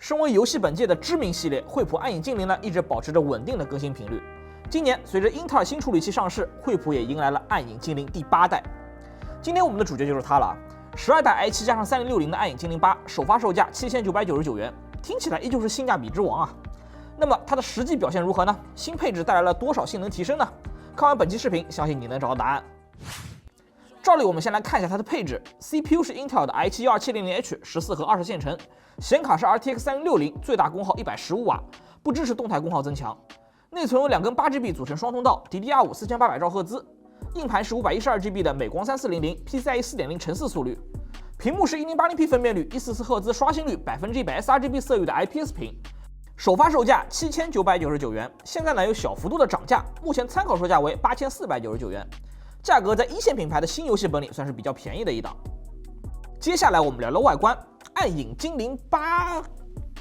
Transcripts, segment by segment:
身为游戏本界的知名系列，惠普暗影精灵呢一直保持着稳定的更新频率。今年随着英特尔新处理器上市，惠普也迎来了暗影精灵第8代。今天我们的主角就是它了，12代 i7 加上3060的暗影精灵8，首发售价7999元，听起来依旧是性价比之王啊。那么它的实际表现如何呢？新配置带来了多少性能提升呢？看完本期视频，相信你能找到答案。照例我们先来看一下它的配置 ，CPU 是英特尔的 i7-12700H 14核20线程，显卡是 RTX 3060，最大功耗115瓦，不支持动态功耗增强。内存有2根8GB 组成双通道 ，DDR5 4800兆赫兹，硬盘是512GB 的美光3400 PCIe 4.0乘4速率，屏幕是 1080p 分辨率，144赫兹刷新率，100% sRGB 色域的 IPS 屏。首发售价7999元，现在呢有小幅度的涨价，目前参考售价为8499元。价格在一线品牌的新游戏本里算是比较便宜的一档。接下来我们聊聊外观，暗影精灵8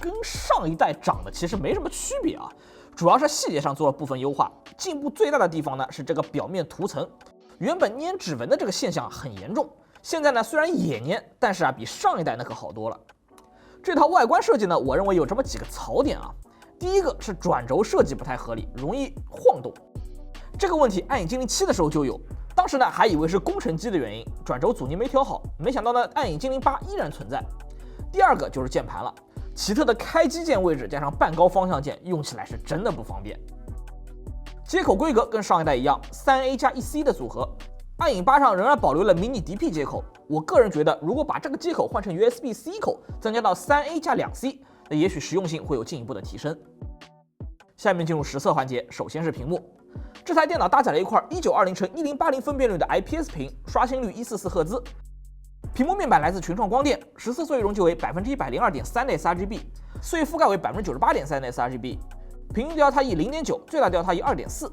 跟上一代长得其实没什么区别啊，主要是细节上做了部分优化。进步最大的地方呢是这个表面涂层，原本粘指纹的这个现象很严重，现在呢虽然也粘，但是比上一代那可好多了。这套外观设计呢，我认为有这么几个槽点啊。第一个是转轴设计不太合理，容易晃动。这个问题暗影精灵7的时候就有，当时呢还以为是工程机的原因，转轴阻尼没调好，没想到呢暗影精灵8依然存在。第二个就是键盘了，奇特的开机键位置加上半高方向键，用起来是真的不方便。接口规格跟上一代一样，3A 加 1C 的组合。暗影8上仍然保留了迷你 DP 接口，我个人觉得如果把这个接口换成 USB-C 口，增加到3A 加 2C， 那也许实用性会有进一步的提升。下面进入实测环节，首先是屏幕。这台电脑搭载了一块1920×1080分辨率的 IPS 屏，刷新率144赫兹。屏幕面板来自群创光电，14色域容积为 102.3% 的 sRGB， 色域覆盖为 98.3% 的 sRGB， 平均调塔 0.9， 最大调塔 2.4，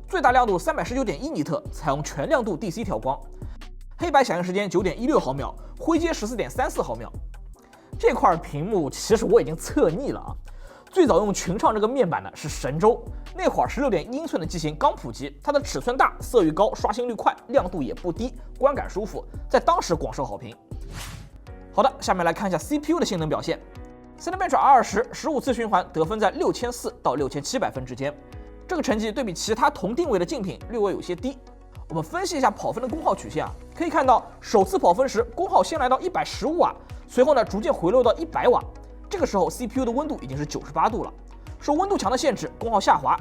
最大亮度 319.1 尼特，采用全亮度 DC 调光，黑白响应时间 9.16 毫秒，灰阶 14.34 毫秒。这块屏幕其实我已经测腻了啊。最早用群创这个面板的是神州，那会儿16.1英寸的机型刚普及，它的尺寸大，色域高，刷新率快，亮度也不低，观感舒服，在当时广受好评。好的，下面来看一下 CPU 的性能表现。Cinebench R20 15次循环得分在6400到6700分之间，这个成绩对比其他同定位的竞品略微有些低。我们分析一下跑分的功耗曲线啊，可以看到首次跑分时功耗先来到115瓦，随后呢逐渐回落到100瓦。这个时候 CPU 的温度已经是98度了，受温度强的限制，功耗下滑。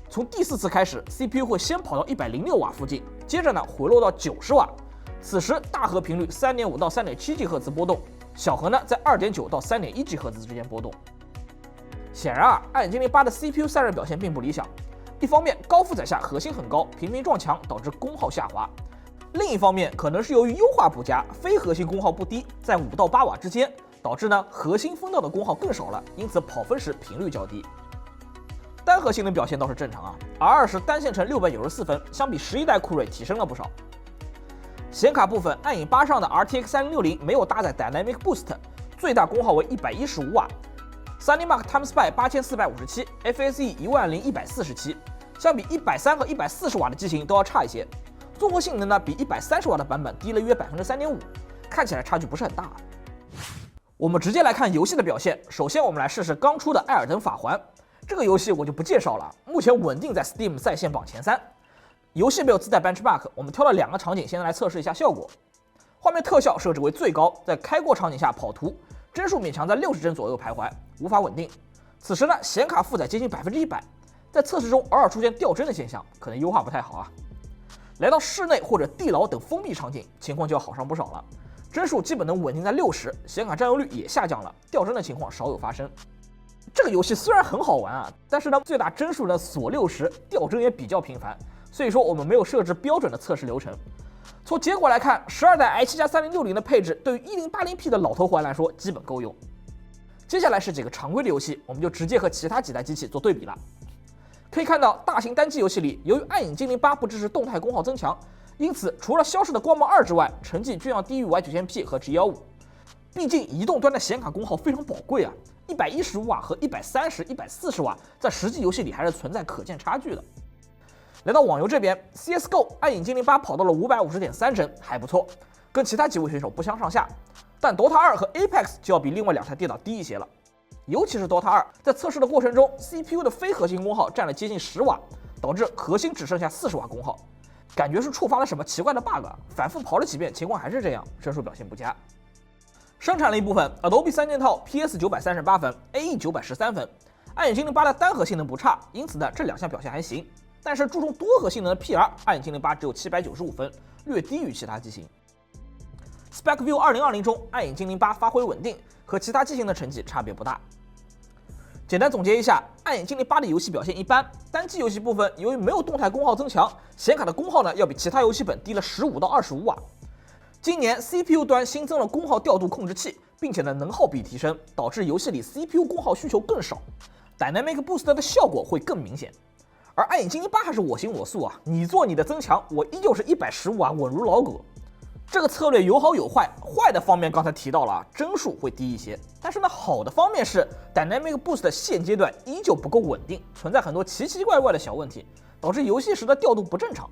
从第4次开始 CPU 会先跑到106瓦附近，接着呢回落到90瓦。此时大核频率 3.5 到 3.7 赫兹波动，小核呢在 2.9 到 3.1 赫兹之间波动。显然啊，暗影精灵8的 CPU 散热表现并不理想。一方面高负载下核心很高，频频撞墙导致功耗下滑；另一方面可能是由于优化不佳，非核心功耗不低，在5到8瓦之间，导致呢核心风道的功耗更少了，因此跑分时频率较低。单核性能表现倒是正常啊 ，R20 单线程694分，相比11代酷睿提升了不少。显卡部分，暗影8上的 RTX 3060没有搭载 Dynamic Boost， 最大功耗为115瓦。SunnyMark TimeSpy 8457 ，FSE 10147，相比130和140瓦的机型都要差一些。综合性能呢比130瓦的版本低了约 3.5%， 看起来差距不是很大。我们直接来看游戏的表现。首先我们来试试刚出的《艾尔登法环》，这个游戏我就不介绍了，目前稳定在 Steam 在线榜前3。游戏没有自带 Benchmark， 我们挑了2个场景，先来测试一下效果。画面特效设置为最高，在开过场景下跑图，帧数勉强在60帧左右徘徊，无法稳定。此时呢，显卡负载接近100%，在测试中偶尔出现掉帧的现象，可能优化不太好啊。来到室内或者地牢等封闭场景，情况就要好上不少了。帧数基本能稳定在60，显卡占用率也下降了，掉帧的情况少有发生。这个游戏虽然很好玩啊，但是呢最大帧数呢锁60，掉帧也比较频繁，所以说我们没有设置标准的测试流程。从结果来看，12代 i7 加3060的配置对于 1080p 的老头环来说基本够用。接下来是几个常规的游戏，我们就直接和其他几代机器做对比了。可以看到，大型单机游戏里，由于暗影精灵8不支持动态功耗增强，因此除了消失的光芒2之外，成绩均要低于 Y9000P 和 G15。毕竟移动端的显卡功耗非常宝贵啊，115瓦和130、140瓦在实际游戏里还是存在可见差距的。来到网游这边 ，CS:GO 暗影精灵8跑到了550.3帧，还不错，跟其他几位选手不相上下。但 DOTA 2和 Apex 就要比另外2台电脑低一些了。尤其是 DOTA 2，在测试的过程中 ，CPU 的非核心功耗占了接近10瓦，导致核心只剩下40瓦功耗，感觉是触发了什么奇怪的 bug， 反复跑了几遍，情况还是这样，帧数表现不佳。生产力部分 ，Adobe 三件套 PS 938分 ，AE 913分，暗影精灵8的单核性能不差，因此呢这2项表现还行。但是注重多核性能的 PR， 暗影精灵8只有795分，略低于其他机型。SpecView 2020中，暗影精灵8发挥稳定，和其他机型的成绩差别不大。简单总结一下，暗影精灵8的游戏表现一般，单机游戏部分由于没有动态功耗增强，显卡的功耗呢要比其他游戏本低了15到25瓦。今年 CPU 端新增了功耗调度控制器，并且呢能耗比提升，导致游戏里 CPU 功耗需求更少 ，Dynamic Boost 的效果会更明显。而暗影精灵8还是我行我素啊，你做你的增强，我依旧是115瓦稳如老狗。这个策略有好有坏，坏的方面刚才提到了，帧数会低一些，但是呢，好的方面是 Dynamic Boost 现阶段依旧不够稳定，存在很多奇奇怪怪的小问题，导致游戏时的调度不正常。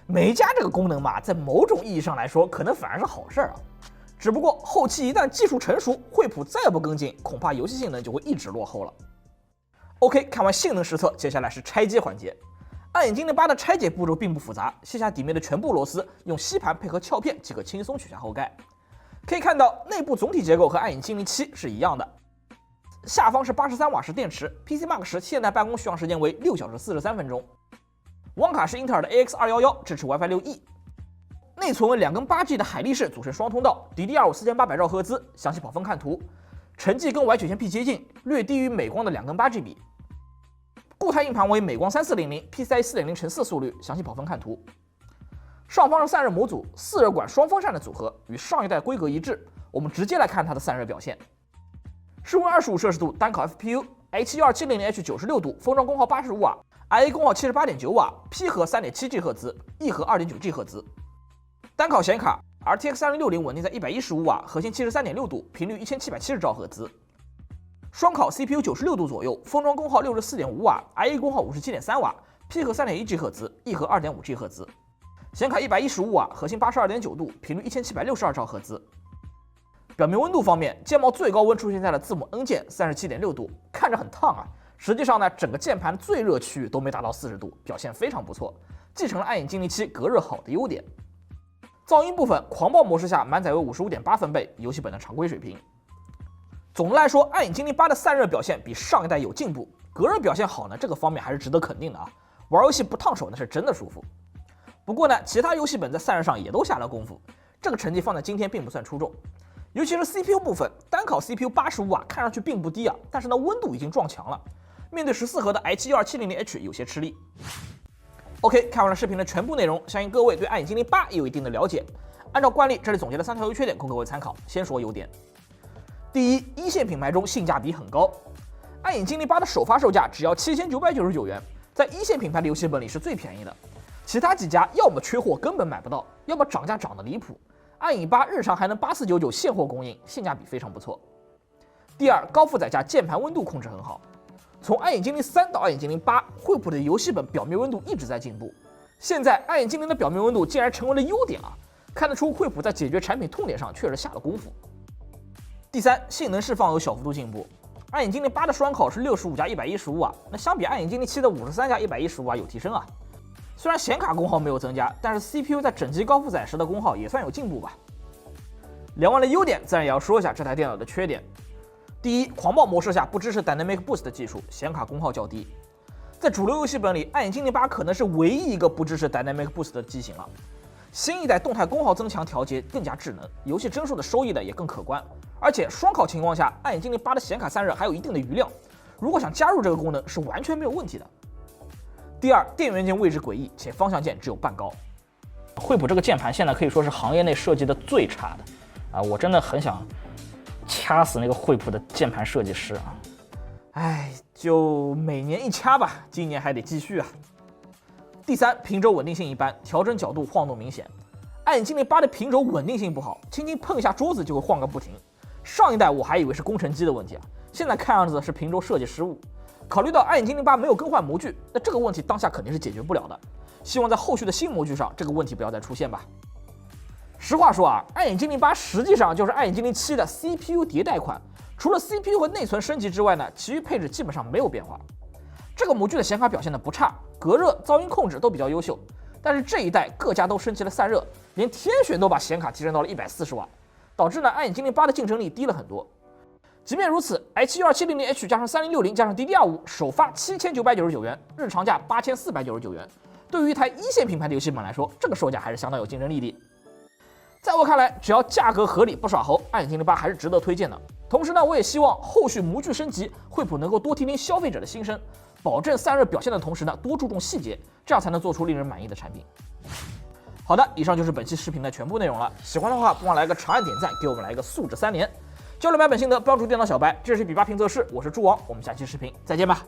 没加这个功能嘛，在某种意义上来说，可能反而是好事啊。只不过后期一旦技术成熟，惠普再不跟进，恐怕游戏性能就会一直落后了。OK， 看完性能实测，接下来是拆机环节。暗影精灵8的拆解步骤并不复杂，卸下底面的全部螺丝，用吸盘配合壳片即可轻松取下后盖。可以看到，内部总体结构和暗影精灵7是一样的。下方是83瓦时电池 ，PC Mark 10现代办公续航时间为6小时43分钟。网卡是英特尔的 AX211，支持 WiFi 6E。内存为2根8G 的海力士组成双通道 ，DDR5 4800兆赫兹，详细跑分看图。成绩跟 Y 曲线 P 接近，略低于美光的2根8G 比。固态硬盘为美光3400 PCIe 4.0×4速率，详细跑分看图。上方是散热模组，4热管双风扇的组合，与上一代规格一致。我们直接来看它的散热表现。室温25摄氏度，单烤 FPU，H12700H 96度，封装功耗85瓦 ，IA 功耗78.9瓦 ，P 核 3.7G 赫兹 ，E 核 2.9G 赫兹。单烤显卡 RTX 3060稳定在115瓦，核心73.6度，频率1770兆赫兹。双烤 CPU 96度左右，封装功耗64.5瓦 ，IA 功耗57.3瓦 ，P 核 3.1G 赫兹 ，E 核 2.5G 赫兹。显卡115瓦，核心82.9度，频率1762兆赫兹。表面温度方面，键帽最高温出现在了字母 N 键37.6度，看着很烫啊。实际上呢，整个键盘最热区域都没达到40度，表现非常不错，继承了暗影精灵7隔热好的优点。噪音部分，狂暴模式下满载为55.8分贝，游戏本的常规水平。总的来说，暗影精灵8的散热表现比上一代有进步，隔热表现好呢，这个方面还是值得肯定的啊。玩游戏不烫手那是真的舒服。不过呢，其他游戏本在散热上也都下了功夫，这个成绩放在今天并不算出众。尤其是 CPU 部分，单烤 CPU 85瓦看上去并不低啊，但是呢温度已经撞墙了，面对14核的 H12700H 有些吃力。OK， 看完了视频的全部内容，相信各位对暗影精灵8也有一定的了解。按照惯例，这里总结了3条优缺点供各位参考。先说优点。第一，一线品牌中性价比很高。暗影精灵8的首发售价只要7999元，在一线品牌的游戏本里是最便宜的。其他几家要么缺货根本买不到，要么涨价涨得离谱。暗影8日常还能8499现货供应，性价比非常不错。第二，高负载下键盘温度控制很好。从暗影精灵3到暗影精灵8，惠普的游戏本表面温度一直在进步。现在暗影精灵的表面温度竟然成为了优点啊！看得出惠普在解决产品痛点上确实下了功夫。第三，性能释放有小幅度进步。暗影精灵8的双烤是65加115瓦，那相比暗影精灵7的53加115瓦有提升啊。虽然显卡功耗没有增加，但是 CPU 在整机高负载时的功耗也算有进步吧。聊完了优点，自然也要说一下这台电脑的缺点。第一，狂暴模式下不支持 Dynamic Boost 的技术，显卡功耗较低。在主流游戏本里，暗影精灵8可能是唯一一个不支持 Dynamic Boost 的机型了。新一代动态功耗增强调节更加智能，游戏帧数的收益呢也更可观。而且双烤情况下，暗影精灵8的显卡散热还有一定的余量，如果想加入这个功能是完全没有问题的。第二，电源键位置诡异，且方向键只有半高。惠普这个键盘现在可以说是行业内设计的最差的啊！我真的很想掐死那个惠普的键盘设计师啊！哎，就每年一掐吧，今年还得继续啊。第三，平轴稳定性一般，调整角度晃动明显。暗影精灵8的平轴稳定性不好，轻轻碰一下桌子就会晃个不停。上一代我还以为是工程机的问题啊，现在看样子是平轴设计失误。考虑到暗影精灵8没有更换模具，那这个问题当下肯定是解决不了的。希望在后续的新模具上这个问题不要再出现吧。实话说啊，暗影精灵8实际上就是暗影精灵7的 CPU 迭代款，除了 CPU 和内存升级之外呢，其余配置基本上没有变化。这个模具的显卡表现的不差，隔热、噪音控制都比较优秀。但是这一代各家都升级了散热，连天选都把显卡提升到了140瓦，导致呢暗影精灵8的竞争力低了很多。即便如此 ，i7-12700H 加上3060加上 DDR5，首发7999元，日常价8499元。对于一台一线品牌的游戏本来说，这个售价还是相当有竞争力的。在我看来，只要价格合理不耍猴，暗影精灵8还是值得推荐的。同时呢，我也希望后续模具升级，惠普能够多听听消费者的心声，保证散热表现的同时呢，多注重细节，这样才能做出令人满意的产品。好的，以上就是本期视频的全部内容了。喜欢的话，不忘来个长按点赞，给我们来一个素质3连。交流版本心得，标注电脑小白，这是比8评测试，我是猪王，我们下期视频再见吧。